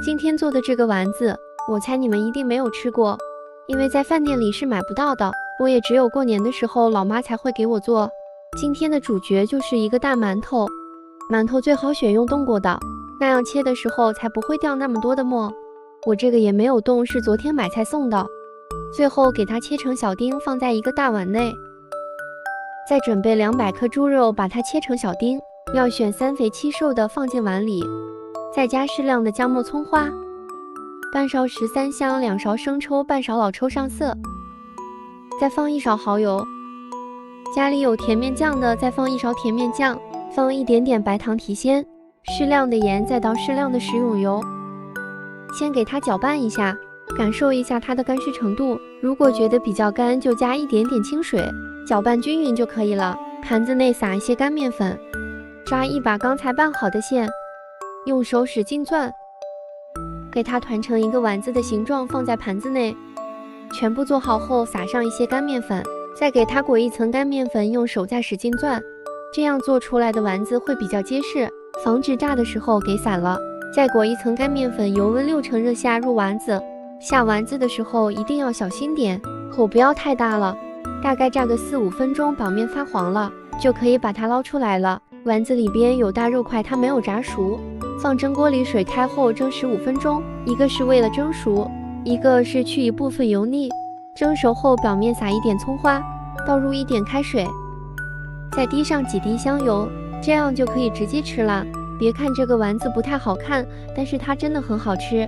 今天做的这个丸子，我猜你们一定没有吃过，因为在饭店里是买不到的。我也只有过年的时候老妈才会给我做。今天的主角就是一个大馒头，馒头最好选用冻过的，那样切的时候才不会掉那么多的沫。我这个也没有冻，是昨天买菜送的。最后给它切成小丁，放在一个大碗内。再准备200克猪肉，把它切成小丁，要选3肥7瘦的放进碗里。再加适量的姜末、葱花，半勺13香，2勺生抽，半勺老抽上色。再放1勺蚝油，家里有甜面酱的再放1勺甜面酱，放一点点白糖提鲜，适量的盐，再倒适量的食用油。先给它搅拌一下，感受一下它的干湿程度，如果觉得比较干，就加一点点清水，搅拌均匀就可以了。盘子内撒一些干面粉，抓一把刚才拌好的馅，用手使劲攥，给它团成一个丸子的形状，放在盘子内。全部做好后，撒上一些干面粉，再给它裹一层干面粉，用手再使劲攥，这样做出来的丸子会比较结实，防止炸的时候给散了。再裹一层干面粉，油温6成热下入丸子。下丸子的时候一定要小心点，火不要太大了，大概炸个4、5分钟，表面发黄了，就可以把它捞出来了。丸子里边有大肉块，它没有炸熟，放蒸锅里，水开后蒸15分钟，一个是为了蒸熟，一个是去一部分油腻。蒸熟后表面撒一点葱花，倒入一点开水，再滴上几滴香油，这样就可以直接吃了。别看这个丸子不太好看，但是它真的很好吃，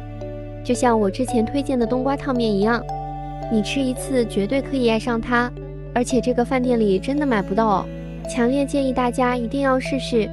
就像我之前推荐的冬瓜烫面一样，你吃一次绝对可以爱上它，而且这个饭店里真的买不到哦，强烈建议大家一定要试试。